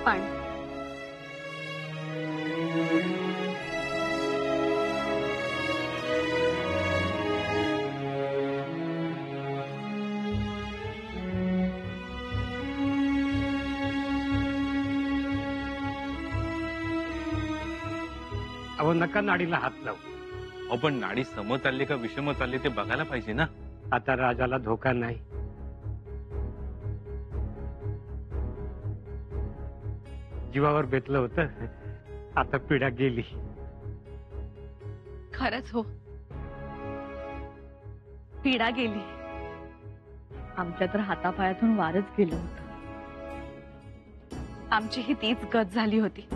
पाणी. अहो नका नाडीला हात लावू. पण नाडी सम चालली का विषम चालली ते बघायला पाहिजे ना. आता राजाला धोका नाही. जीवावर बेतलं होतं, आता पिढा गेली. खरंच हो, पीडा गेली. आमच्या तर हातापायातून वारच गेलं होतं. आमची ही तीच गत झाली होती.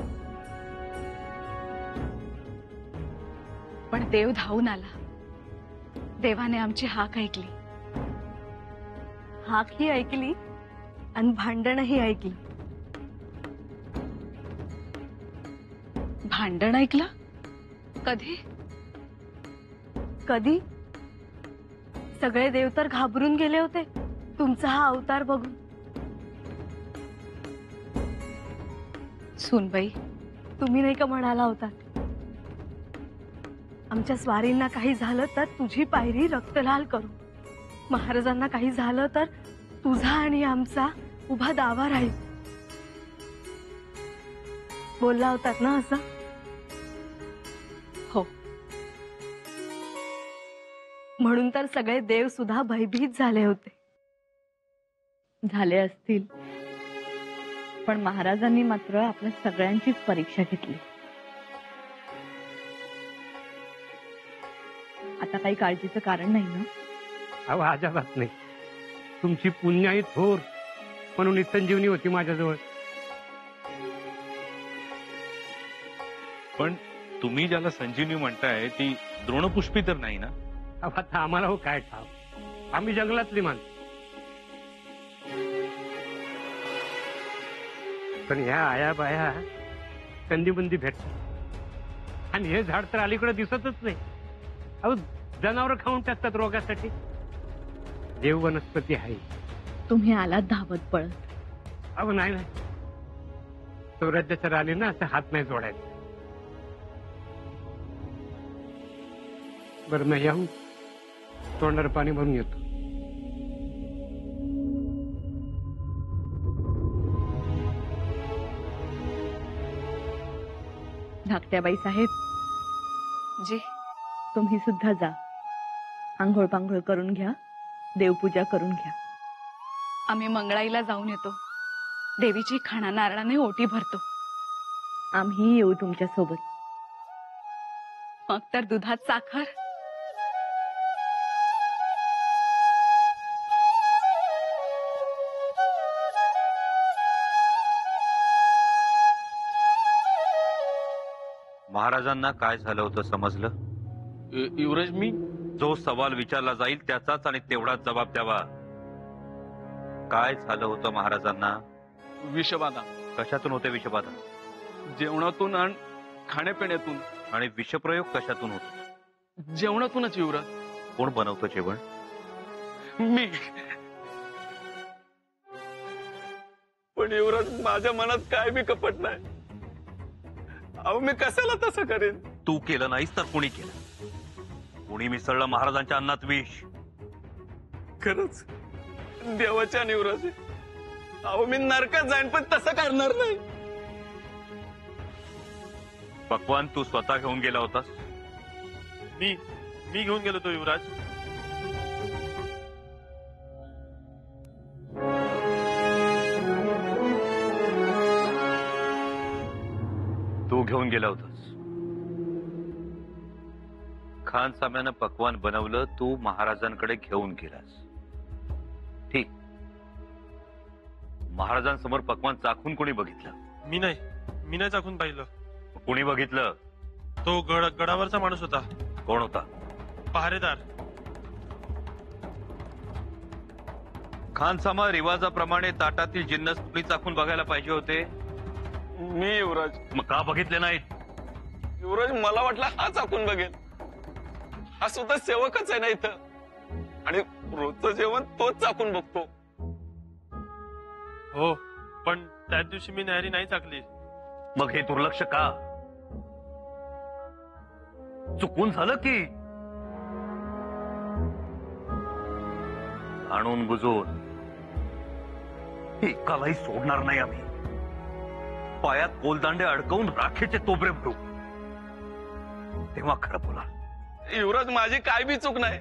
पण देव धावून आला. देवाने आमची हाक ऐकली. हाक ही ऐकली आणि भांडणही ऐकली. भांडण ऐकलं? कधी? कधी? सगळे देव तर घाबरून गेले होते तुमचा हा अवतार बघून. सुनबाई, तुम्ही नाही का म्हणाला होता, आमच्या स्वारींना काही झालं तर तुझी पायरी रक्तलाल करू, महाराजांना काही झालं तर तुझा आणि आमचा उभा दावा राहील. बोलला होतात ना असं? हो. म्हणून तर सगळे देव सुद्धा भयभीत झाले होते. झाले असतील, पण महाराजांनी मात्र आपल्या सगळ्यांचीच परीक्षा घेतली. आता काही काळजीचं कारण नाही ना? अहो अजिबात नाही. तुमची पुण्याई थोर म्हणून ही संजीवनी होती माझ्याजवळ. पण तुम्ही ज्याला संजीवनी म्हणताय ती द्रोणपुष्पी तर नाही ना? आता आम्हाला हो काय ठाव, आम्ही जंगलातली माणसं. पण ह्या आया बाया संधीबंदी भेटतात आणि हे झाड तर अलीकडे दिसतच नाही. अहो जनावर खाऊन टाकतात रोगासाठी. देव वनस्पती आहे. तुम्ही आलात धावत पळत. अहो नाही नाही, स्वराज्याच्या राली ना असं हात नाही जोडायचा. बरं नाही येऊ, तोंडावर पाणी भरून येतो. धाकट्याबाई साहेब जी, तुम्ही सुद्धा जा. आंघोळ पांघोळ करून घ्या, देवपूजा करून घ्या. आम्ही मंगळाईला जाऊन येतो. देवीची खाणा नारळाने ओटी भरतो. आम्ही येऊ तुमच्या सोबत. मग तर दुधात साखर. महाराजांना काय झालं होतं समजलं? युवराज, मी जो सवाल विचारला जाईल त्याचाच आणि तेवढाच जबाब द्यावा. काय झालं होतं महाराजांना? विषबाधा. कशातून होते विषबाधा? जेवणातून आणि खाण्यापिण्यातून. आणि विषप्रयोग कशातून होतो? जेवणातूनच युवराज. कोण बनवतं जेवण? मी. पण युवराज, माझ्या मनात काय बी कपट नाही. अहो मी कशाला तसं करेन? तू केलं नाहीस तर कुणी केलं? कुणी मिसळलं महाराजांच्या अन्नात विष? खरंच देवाच्या युवराज. अहो मी नरकात जाईन पण तसं करणार नाही. पक्वान तू स्वतः घेऊन गेला होतास? मी घेऊन गेलो तो युवराज. तू घेऊन गेला होतास. खान साम्यानं पक्वान बनवलं, तू महाराजांकडे घेऊन गेलास. ठीक. महाराजांसमोर पक्वान चाखून कोणी बघितलं? मी नाही चाखून पाहिलं. कोणी बघितलं? तो गडावरचा माणूस होता. कोण होता? पहारेदार. खानसामा रिवाजाप्रमाणे ताटातील जिन्नस कुणी चाखून बघायला पाहिजे होते. मी युवराज. मग का बघितले नाहीत? युवराज, मला वाटलं हा चाकून बघेल. हा सुद्धा सेवकच आहे ना इथं, आणि रोजचं जेवण तोच चाकून बघतो. हो, पण त्याच दिवशी मी न्याहारी नाही चाकली. मग हे दुर्लक्ष का? चुकून झालं की आणून बुजून एकालाही सोडणार नाही आम्ही. पायात कोलदांडे अडकवून राखेचे तोबरे भरू, तेव्हा खरं बोला. युवराज, माझी काय बी चूक नाही.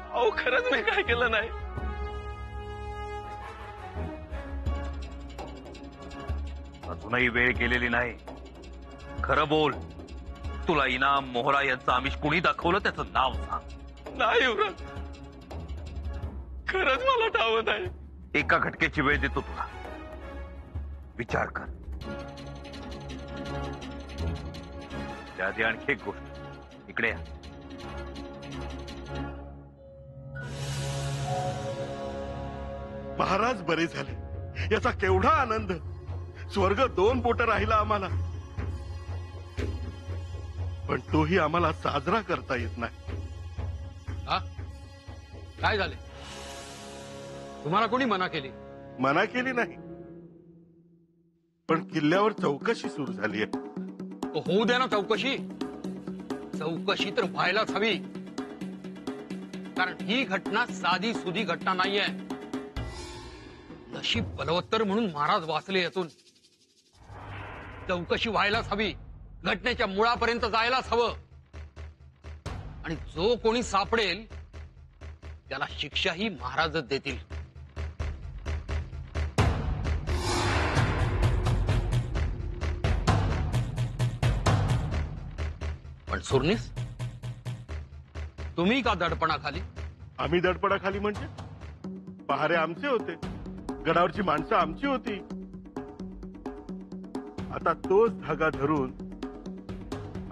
अहो खरंच मी काय केलं नाही. अजूनही वेळ गेलेली नाही. खरं बोल. तुला इनाम मोहरा यांचं आमिष कुणी दाखवलं त्याचं नाव सांग. नाही युवराज, खरंच मला ठाव नाही. एका घटकेची वेळ देतो तुला, विचार कर. त्याआधी आणखी एक गोष्ट, इकडे या. महाराज बरे झाले याचा केवढा आनंद. स्वर्ग 2 बोट राहिला आम्हाला, पण तोही आम्हाला साजरा करता येत नाही. काय झाले? तुम्हाला कोणी मना केली? मना केली नाही, पण किल्ल्यावर चौकशी सुरू झाली आहे. होऊ द्या ना चौकशी. चौकशी तर व्हायलाच हवी, कारण ही घटना साधी सुधी घटना नाहीये. नशीब बलवत्तर म्हणून महाराज वाचले यातून. चौकशी व्हायलाच हवी, घटनेच्या मुळापर्यंत जायलाच हवं. आणि जो कोणी सापडेल त्याला शिक्षाही महाराजच देतील. पण सुरनीस, तुम्ही का दडपणाखाली? आम्ही दडपणाखाली म्हणजे? पहारे आमचे होते, गडावरची माणसं आमची होती. आता तोच धागा धरून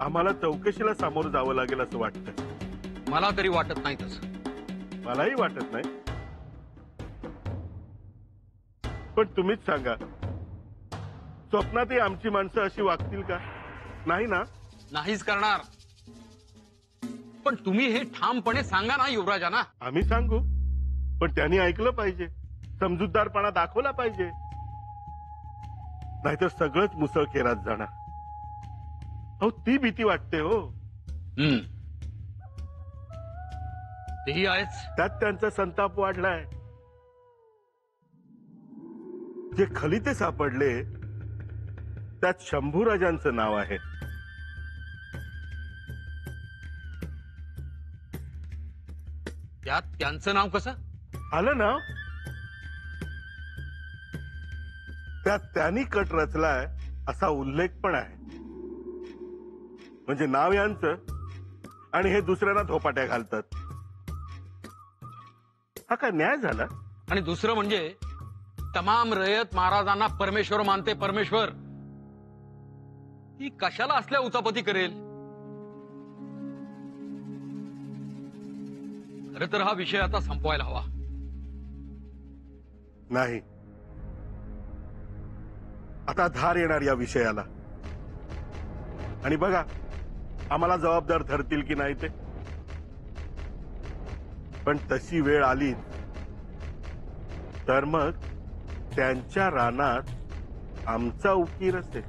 आम्हाला चौकशीला सामोरं जावं लागेल असं वाटतं. मला तरी वाटत नाही तसं. मलाही वाटत नाही, पण तुम्हीच सांगा, स्वप्नातही आमची माणसं अशी वागतील का? नाही ना. नाहीच करणार. पण तुम्ही हे ठामपणे सांगा ना युवराजांना. आम्ही सांगू, पण त्यांनी ऐकलं पाहिजे, समजूतदारपणा दाखवला पाहिजे, नाहीतर सगळंच मुसळखेरात जाणार. अहो ती भीती वाटते हो. तेही आहेच. त्यात त्यांचा संताप वाढलाय. जे खलिते सापडले त्यात शंभूराजांचं नाव आहे. त्यात त्यांचं नाव कसं आलं ना? त्यात त्यांनी कट रचलाय असा उल्लेख पण आहे. म्हणजे नाव यांचं आणि हे दुसऱ्यांना धोपाट्या घालतात. हा काय न्याय झाला? आणि दुसरं म्हणजे तमाम रयत महाराजांना परमेश्वर मानते. परमेश्वर ही कशाला असल्या उचापती करेल? खरं तर हा विषय आता संपवायला हवा. नाही, आता धार येणार या विषयाला. आणि बघा आम्हाला जबाबदार धरतील की नाही ते. पण तशी वेळ आली तर मग त्यांच्या रानात आमचा उकीर असेल.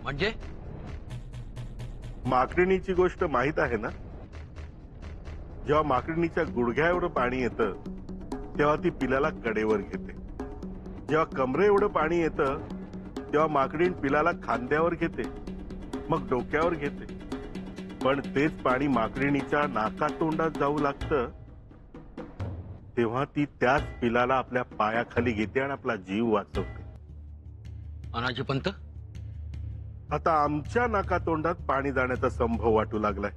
म्हणजे माकडणीची गोष्ट माहित आहे ना? जेव्हा माकडणीच्या गुडघ्या एवढं पाणी येतं तेव्हा ती पिलाला कडेवर घेते. जेव्हा कमरे एवढं पाणी येतं तेव्हा माकडीण पिलाला खांद्यावर घेते, मग डोक्यावर घेते. पण तेच पाणी माकडणीच्या नाकातोंडात जाऊ लागतं तेव्हा ती त्याच पिलाला आपल्या पायाखाली घेते आणि आपला जीव वाचवते. अनाजी पंत, आता आमच्या नाकातोंडात पाणी जाण्याचा संभव वाटू लागलाय.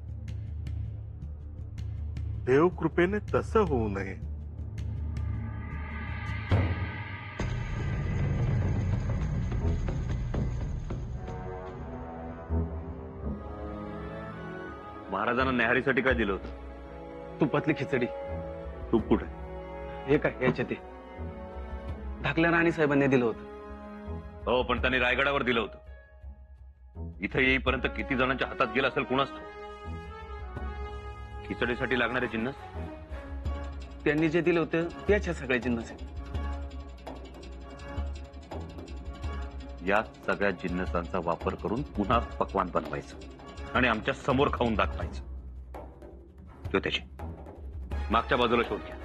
देव कृपेने तसं होऊ नये. महाराजांना न्याहारीसाठी काय दिलं होतं? तुपातली खिचडी. तूप कुठे? हे काय याच्या ते धाकल्या राणी साहेबांनी दिलं होतं. हो, पण त्यांनी रायगडावर दिलं होतं. इथं येईपर्यंत किती जणांच्या हातात गेला असेल कुणास ठाऊक. खिचडीसाठी लागणारे जिन्नस त्यांनी जे दिलं होतं त्याच्या सगळे जिन्नस आहेत. या सगळ्या जिन्नसांचा वापर करून पुन्हा पक्वान बनवायचं आणि आमच्या समोर खाऊन दाखवायचं. तो त्याची मागच्या बाजूला शोध घ्या.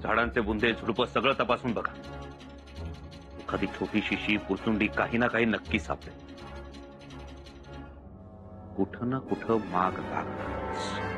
झाडांचे बुंदे झुडपं सगळं तपासून बघा. एखादी छोटी शिशी पुरचुंडी काही ना काही नक्की सापडेल. कुठं ना कुठं माग लागणार.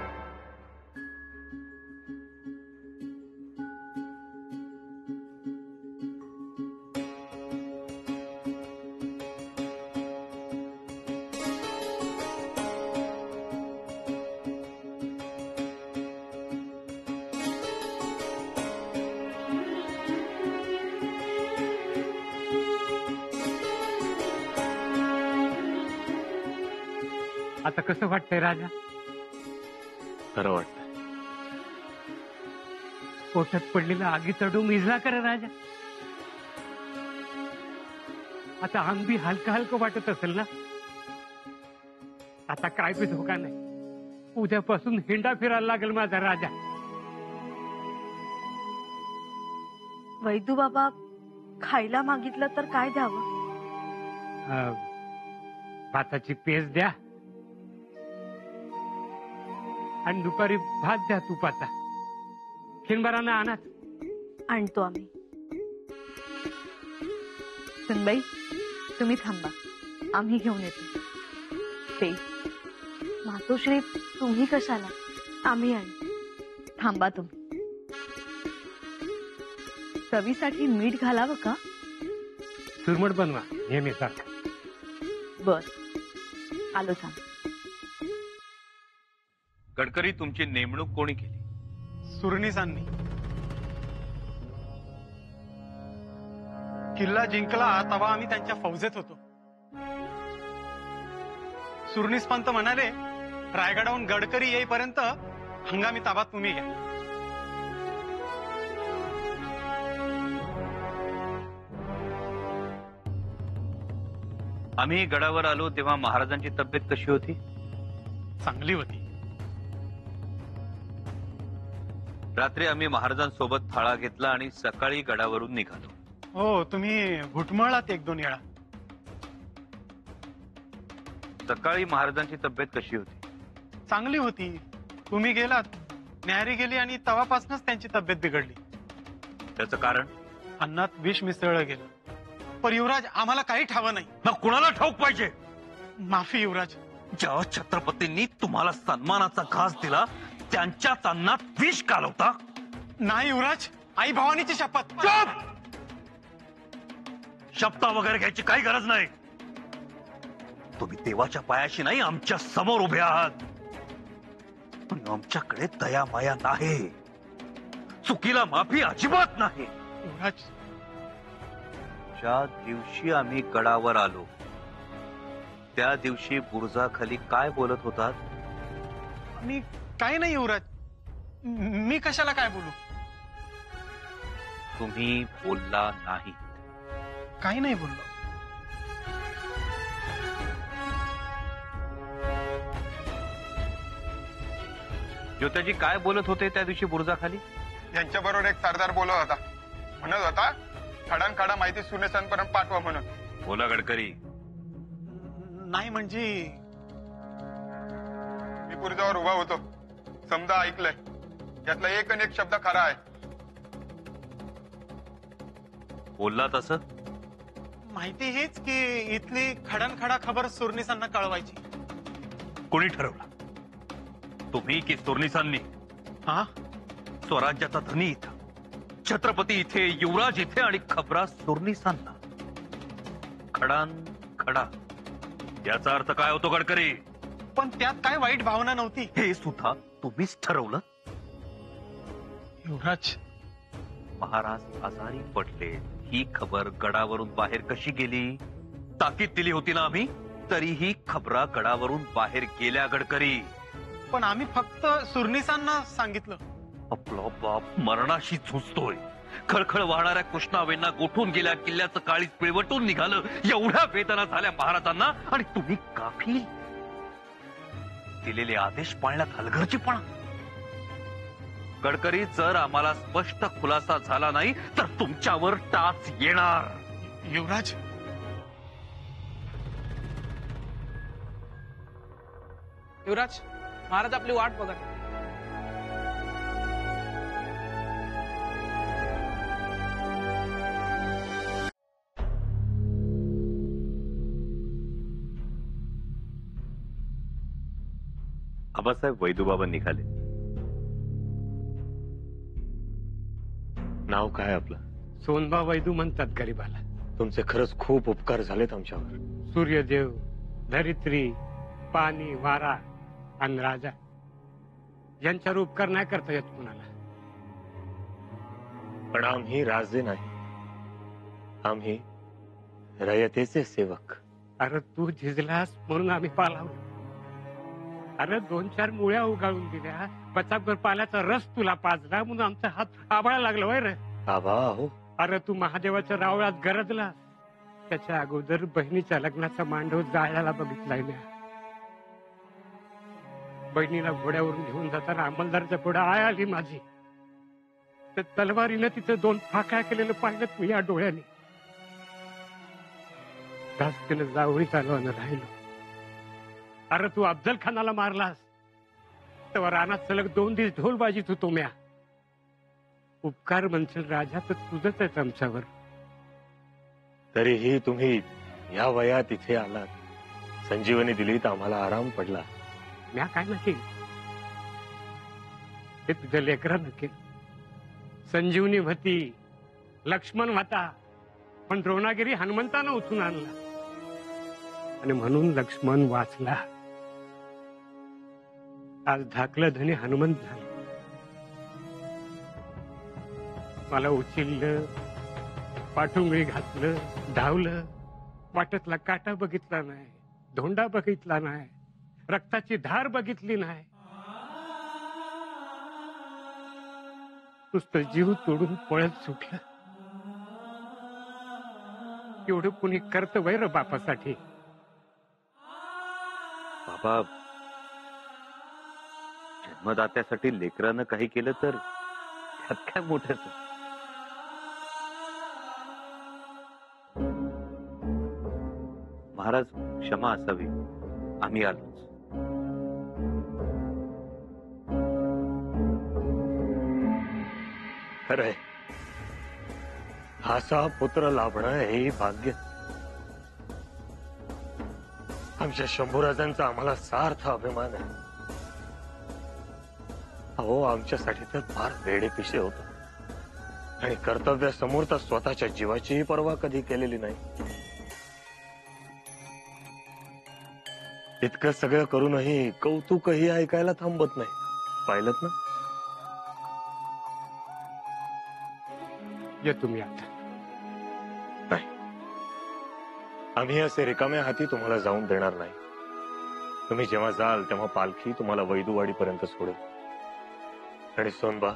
आता कसं वाटतंय राजा? खरं वाटतं. पोटात पडलेला आगीचा डोंग इजला कर राजा. आता अंग बी हलकं हलकं वाटत असेल ना? आता काय बी धोका नाही. उद्यापासून हिंडा फिरायला लागेल माझा राजा. वैदू बाबा, खायला मागितलं तर काय द्यावं? भाताची पेज द्या आणि दुपारी भात द्या तुपाचा. खिनभरानं आणा. आणतो आम्ही. सुनबाई, तुम्ही थांबा, आम्ही घेऊन येतो. ते मातोश्री, तुम्ही कशाला? आम्ही आणू. थांबा तुम्ही. चवीसाठी मीठ घालावं का? सुरमट बनवा नेहमीसारखं. बर, आलो सांग. गडकरी, तुमची नेमणूक कोणी केली? सुरनीसांनी. किल्ला जिंकला तेव्हा आम्ही त्यांच्या फौजेत होतो. सुरनीस पंत म्हणाले, रायगडाहून गडकरी येईपर्यंत हंगामी ताबा तुम्ही घ्या. आम्ही गडावर आलो तेव्हा महाराजांची तब्येत कशी होती? चांगली होती. रात्री आम्ही महाराजांसोबत थाळा घेतला आणि सकाळी गडावरून निघालो. हो, तुम्ही घुटमळलात 1-2 वेळा. सकाळी महाराजांची तब्येत कशी होती? चांगली होती. तुम्ही गेलात, न्याहारी गेली आणि तेव्हापासूनच त्यांची तब्येत बिघडली. त्याचं कारण? अन्नात विष मिसळलं गेलं. पर युवराज, आम्हाला काही ठावं नाही. मग कुणाला ठाऊक पाहिजे? माफी युवराज. जेव्हा छत्रपतींनी तुम्हाला सन्मानाचा घास दिला, त्यांच्याच अन्नात विष कालवता? नाही युवराज, आई भवानीची शपथ. शपथा वगैरे घ्यायची काही गरज नाही. तुम्ही देवाच्या पायाशी नाही, आमच्या समोर उभे आहात. पण आमच्याकडे दया माया नाही. चुकीला माफी अजिबात नाही. युवराज, ज्या दिवशी आम्ही गडावर आलो त्या दिवशी बुरुजाखाली काय बोलत होतात? मी काही नाही युवराज. मी कशाला काय बोलू? तुम्ही बोलला नाही. काही नाही बोललो. ज्योत्याजी काय बोलत होते त्या दिवशी बुरुजाखाली? यांच्याबरोबर एक सरदार बोलत होता. म्हणत होता, खडानखडा माहिती सुनेसांपर्यंत पाठवा म्हणून. बोला गडकरी. नाही म्हणजे मी पुरजावर उभा होतो. समजा ऐकलंय. यातला एक आणि एक शब्द खरा आहे. बोलला तसं? माहिती हीच की इथली खडानखडा खबर सुरनीसांना कळवायची. कोणी ठरवलं? तुम्ही की सुरनीसांनी? हा, स्वराज्याचा धनी इथं, छत्रपती इथे, युवराज इथे आणि खबरा सुरनीसांना. खडान खडा याचा अर्थ काय होतो गडकरी? पण त्यात काय वाईट भावना नव्हती. हे सुद्धा तुम्हीच ठरवलं? युवराज, महाराज आजारी पडले ही खबर गडावरून बाहेर कशी गेली? ताकीद दिली होती ना आम्ही, तरीही खबरा गडावरून बाहेर गेल्या गडकरी. पण आम्ही फक्त सुरनीसांना सांगितलं. आपला बाप मरणाशी झुंजतोय. खळखळ वाहणाऱ्या कृष्णावेंना गोठून गेल्या किल्ल्याचं काळीज पिळवटून निघालं. एवढ्या वेदना झाल्या महाराजांना आणि तुम्ही गाफील. दिलेले आदेश पाळण्यात हलगर्जीपणा. गडकरी, जर आम्हाला स्पष्ट खुलासा झाला नाही तर तुमच्यावर टाच येणार. युवराज, युवराज, महाराज आपली वाट बघत आहेत. आबासाहेब वैदूबाबा निघाले. नाव काय आपलं? सोनबा वैदू म्हणतात गरीबाला. तुमचे खरंच खूप उपकार झालेत आमच्यावर. सूर्यदेव, धरित्री, पाणी, वारा आणि राजा यांच्यावर उपकार नाही करता येत कुणाला. पण आम्ही राजे नाही, आम्ही रयतेचे सेवक. अरे तू झिजलास म्हणून आम्ही पालावलो. अरे 2-4 मुळ्या उगाळून दिल्या, बचाभर पाल्याचा रस तुला पाजला म्हणून आमचा हात आबळा लागला वय रे. आबा हो, अरे तू महादेवाच्या रावळात गरजला. त्याच्या अगोदर बहिणीच्या लग्नाचा मांडव जाळ्याला बघितलाय म्या. बहिणीला घोड्यावरून घेऊन जाताना अंमलदारच्या पुढे आय आली माझी. तर तलवारीनं तिचं 2 फाकळ्या केलेलं पाहिलं मी या डोळ्याने. धास्तीनं जावळी चालवानं राहिलो. अरे तू अफजल खानाला मारलास तेव्हा रानात सलग 2 दिवस ढोल बाजीत होतो म्या. उपकार म्हणशील राजा तर तुझंच आहे आमच्यावर. तरीही तुम्ही या वयात इथे आलात, संजीवनी दिली तर आम्हाला आराम पडला. म्या काय नकेल हे तुझ्या लेकरा नकेल. संजीवनी होती, लक्ष्मण होता, पण द्रोणागिरी हनुमंतानं उचलून आणला आणि म्हणून लक्ष्मण वाचला. आज धाकलं धनी हनुमंत झालं. मला उचललं, पाठुंगळी घातलं, धावलं. वाटतला काटा बघितला नाही, धोंडा बघितला नाही, रक्ताची धार बघितली नाही. नुसतं जीव तोडून पळत सुटलं. एवढं कुणी करत वैर बापासाठी. बाबा, जन्मदात्यासाठी लेकरानं काही केलं तर त्यात काय मोठंच. महाराज क्षमा असावी, आम्ही आलोच. खरंय, असा पुत्र लाभणं हे भाग्य. आमच्या शंभूराजांचा आम्हाला सार्थ अभिमान आहे. अहो, आमच्यासाठी तर फार वेडेपिशे होत आणि कर्तव्यासमोर तर स्वतःच्या जीवाचीही पर्वा कधी केलेली नाही. इतकं सगळं करूनही कौतुकही ऐकायला थांबत नाही. पाहिलं ना? ये तुम्ही आता. नाही, आम्ही असे रिकाम्या हाती तुम्हाला जाऊन देणार नाही. तुम्ही जेव्हा जाल तेव्हा पालखी तुम्हाला वैदूवाडीपर्यंत सोडेल. आणि सोनबा,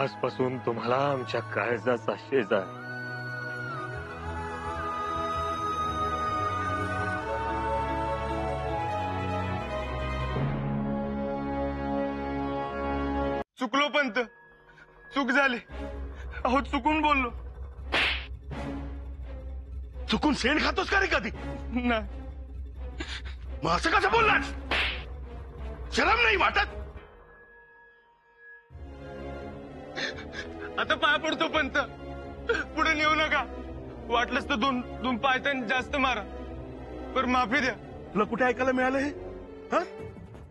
आजपासून तुम्हाला आमच्या काळजाचा शेजार. चुकलो पंत, चूक झाली. अहो चुकून बोललो. चुकून शेण खातोस का रे कधी? नाही. मग असं कसं बोललास? शरम नाही वाटत? आता पाय पडतो पंत, पुढे नेऊ नका. वाटलंच तर दोन पायथ्यान जास्त मारा, पर माफी द्या. तुला कुठे ऐकायला मिळालं हे? हा?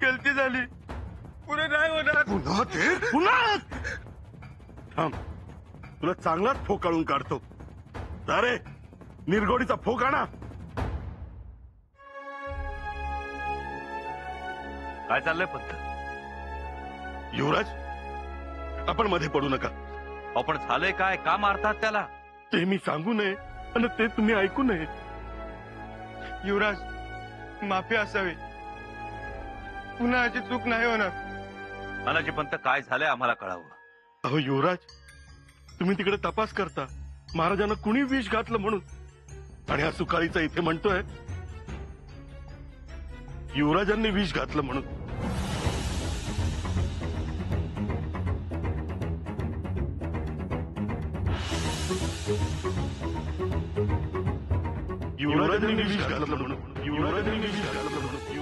गलती झाली, पुढे नाही होणार. पुन्हा ते पुन्हा थांब, तुला चांगलाच फोकाळून काढतो. अरे निर्गोडीचा फोक आणा. काय चाललंय पंत? युवराज, आपण मध्ये पडू नका. आपण झालंय काय? का मारतात त्याला? ते मी सांगू नये आणि ते तुम्ही ऐकू नये. युवराज, माफी असावी, पुन्हा याची चूक नाही होणार. मनाची पंत, काय झालंय आम्हाला कळावं. अहो युवराज, तुम्ही तिकडे तपास करता महाराजांना कुणी विष घातलं म्हणून, आणि हा सुकाळीचा इथे म्हणतोय युवराजांनी विष घातलं म्हणून. युवराजांनी विष घातलं म्हणून. युवराजांनी विष घातलं म्हणून.